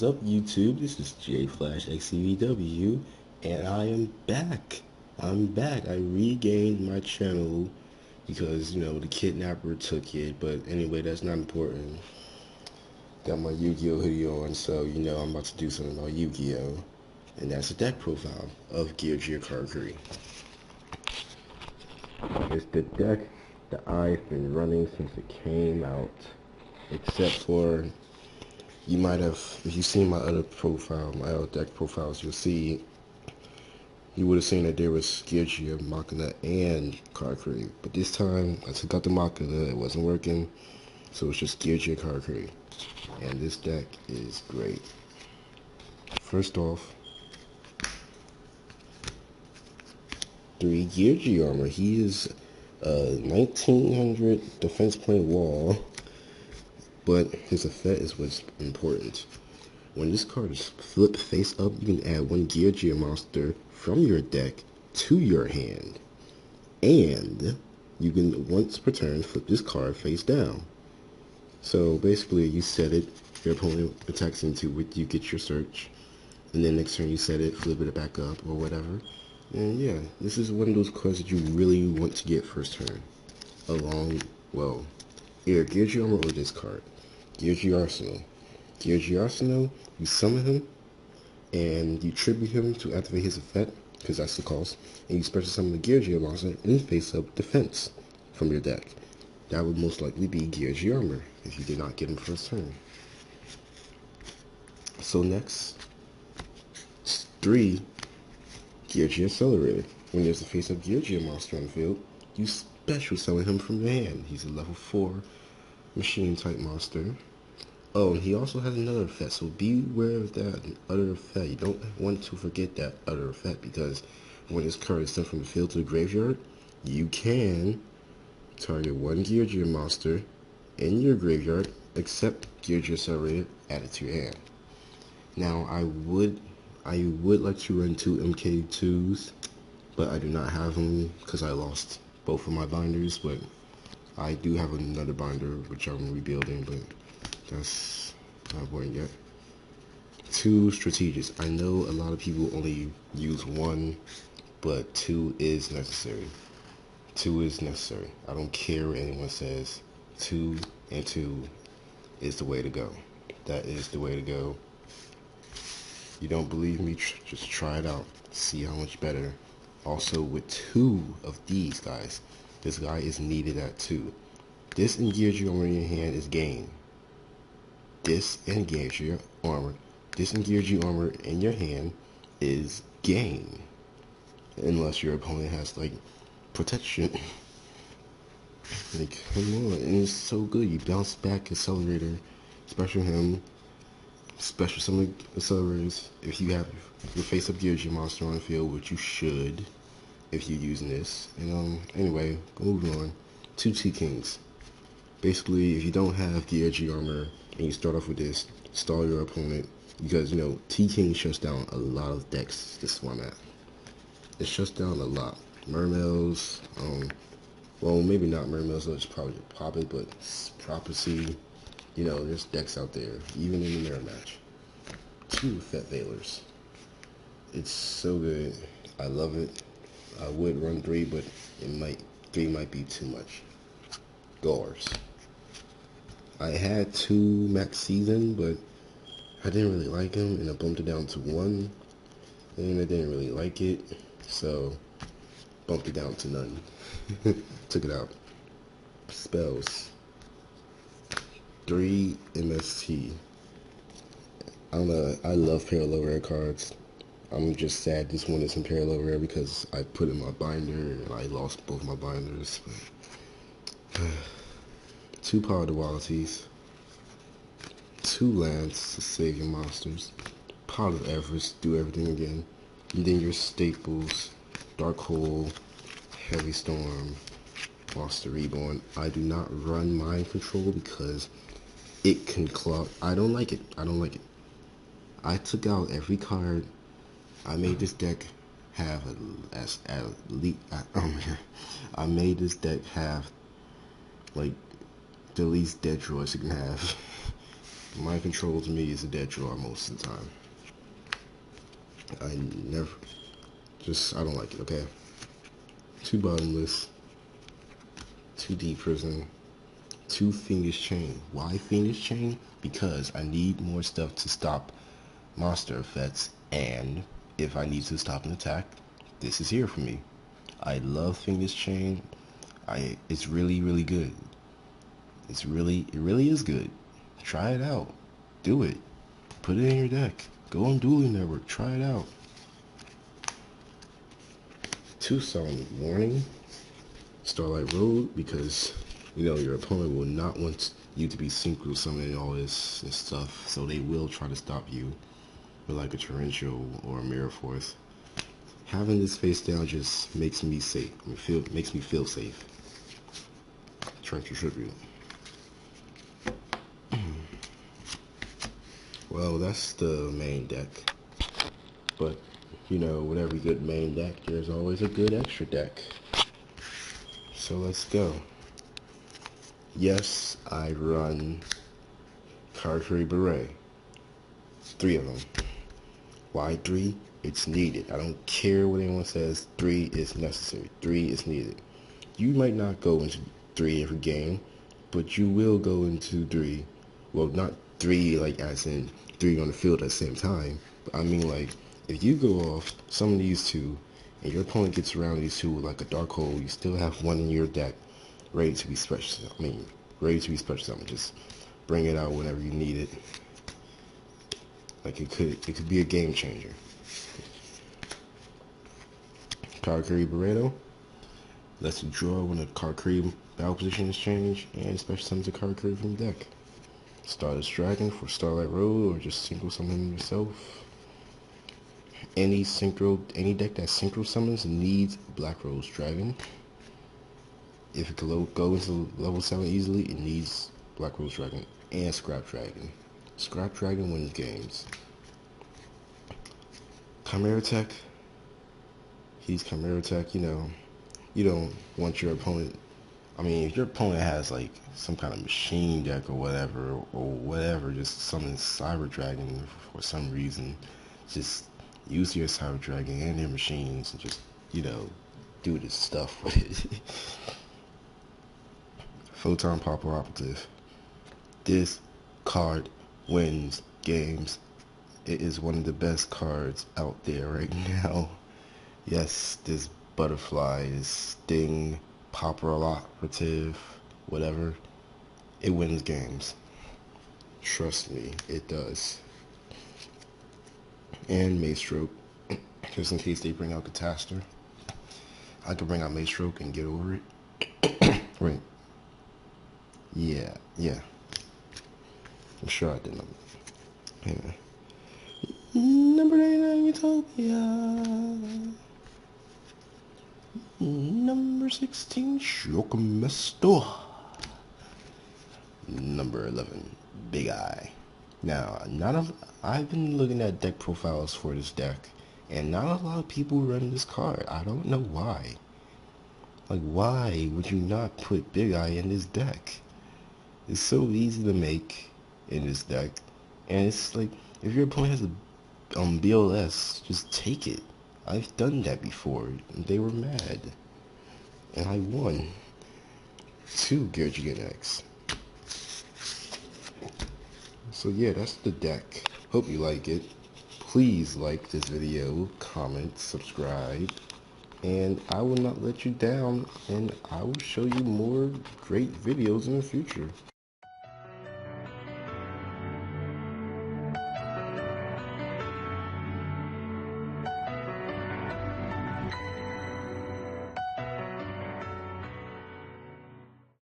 up, YouTube? This is JFlashXCVW, and I am back. I'm back. I regained my channel because, the kidnapper took it, but anyway, that's not important. Got my Yu-Gi-Oh hoodie on, so, I'm about to do something about Yu-Gi-Oh, and that's the deck profile of Geargia Karakuri. It's the deck that I've been running since it came out, except for... You might have, if you've seen my other profile, my other deck profiles, you would have seen that there was Geargia, Machina, and Karakuri. But this time, I took out the Machina, it wasn't working, so it's just Geargia Karakuri. And this deck is great. First off, 3 Geargia armor. He is 1900 defense point wall. But his effect is what's important. When this card is flipped face up, you can add 1 Geargia monster from your deck to your hand. And you can, once per turn, flip this card face down. So basically, you set it, your opponent attacks into it, you get your search. And then next turn you set it, flip it back up, or whatever. And yeah, this is one of those cards that you really want to get first turn. Either Geargia armor or this card. Geargia Arsenal. Geargia Arsenal, you summon him, and you tribute him to activate his effect, because that's the cost, and you special summon the Geargia monster in face-up defense from your deck. That would most likely be Geargia Armor, if you did not get him first turn. So next, 3 Geargia Accelerator. When there's a face-up Geargia monster on the field, you special summon him from your hand. He's a level 4 machine type monster. Oh, and he also has another effect, so beware of that other effect. You don't want to forget that other effect, because when this card is sent from the field to the graveyard, you can target 1 Geargia monster in your graveyard, except Geargia Accelerated, add it to your hand. Now, I would like to run 2 MK2s, but I do not have them because I lost both of my binders, but I do have another binder which I'm rebuilding, but that's not important yet. 2 strategists. I know a lot of people only use 1, but 2 is necessary. 2 is necessary. I don't care what anyone says. 2 and 2 is the way to go. That is the way to go. You don't believe me? Just try it out. See how much better. Also, with 2 of these guys, this guy is needed at 2. This and Geargia armor in your hand is game. This and Geargia armor in your hand is game. Unless your opponent has, like, protection. Like, come on. And it's so good. You bounce back Accelerator, special him, special summon accelerators if you have your face-up Geargia monster on the field, which you should if you're using this. And anyway, moving on. 2 T-Kings. Basically, if you don't have Geargia armor and you start off with this, stall your opponent, because T-King shuts down a lot of decks this format. It shuts down a lot. Mermails, well, maybe not Mermails, so it's probably pop it, but Prophecy, there's decks out there, even in the mirror match. 2 Fet Veilers. It's so good. I love it. I would run 3, but 3 might be too much. Gars. I had 2 max season, but I didn't really like them, and I bumped it down to 1, and I didn't really like it, so bumped it down to none. Took it out. Spells. 3 MST. I don't know, I love parallel rare cards. I'm just sad this one isn't parallel rare because I put in my binder and I lost both my binders. 2 power dualities. 2 lands to save your monsters. Pot of Everest, do everything again. And then your staples, Dark Hole, Heavy Storm, Monster Reborn. I do not run Mind Control because it can clog. I don't like it. I took out every card. I made this deck have I made this deck have like the least dead droids you can have. Mind control to me is a dead draw most of the time. I don't like it, okay? 2 bottomless, 2 deep prison, 2 fiendish chain. Why fiendish chain? Because I need more stuff to stop monster effects, and if I need to stop an attack, this is here for me. I love fiendish chain. It's really, really good. It really is good. Try it out. Do it. Put it in your deck. Go on Dueling Network. Try it out. 2 Summon Warning. Starlight Road, because your opponent will not want you to be synchro summoning all this and stuff, so they will try to stop you with like a torrential or a mirror force. Having this face down just makes me safe. Makes me feel safe. Torrential Tribute. Well, that's the main deck. But with every good main deck, there's always a good extra deck. So let's go. Yes, I run Karakuri Beret. 3 of them. Why 3? It's needed. I don't care what anyone says. 3 is necessary. 3 is needed. You might not go into 3 every game, but you will go into 3. Well, not 3 like as in 3 on the field at the same time. But I mean like, if you go off some of these 2, and your opponent gets around these 2 with like a dark hole, you still have 1 in your deck ready to be special. Ready to be special summon. Just bring it out whenever you need it. Like it could be a game changer. Karakuri Burrito lets you draw when a Karakuri battle position is changed, and special summons a Karakuri from the deck. Stardust Dragon for Starlight Road, or just synchro summon yourself. Any deck that synchro summons needs Black Rose Dragon. If it can go into level 7 easily, it needs Black Rose Dragon and Scrap Dragon. Scrap Dragon wins games. Chimera Tech. He's Chimera Tech, you don't want your opponent. If your opponent has like some kind of machine deck or whatever, just summon Cyber Dragon for some reason, just use your Cyber Dragon and their machines and just, do this stuff with it. Photon Popper Operative. This card wins games. It is one of the best cards out there right now. Yes, this butterfly, this sting, Popper Operative, whatever. It wins games. Trust me, it does. And Maestroke, just in case they bring out Catastor. I could bring out Maestroke and get over it. Right. Yeah. I'm sure I didn't. Yeah. Number 99 Utopia. Number 16 Shokumesto. Number 11 Big Eye. Now, I've been looking at deck profiles for this deck, and not a lot of people run this card. I don't know why. Like, why would you not put Big Eye in this deck? It's so easy to make in this deck, and it's like, if your opponent has a BLS, just take it. I've done that before, and they were mad, and I won 2 Geargia Karakuri. So yeah, that's the deck. Hope you like it. Please like this video, comment, subscribe, and I will not let you down, and I will show you more great videos in the future.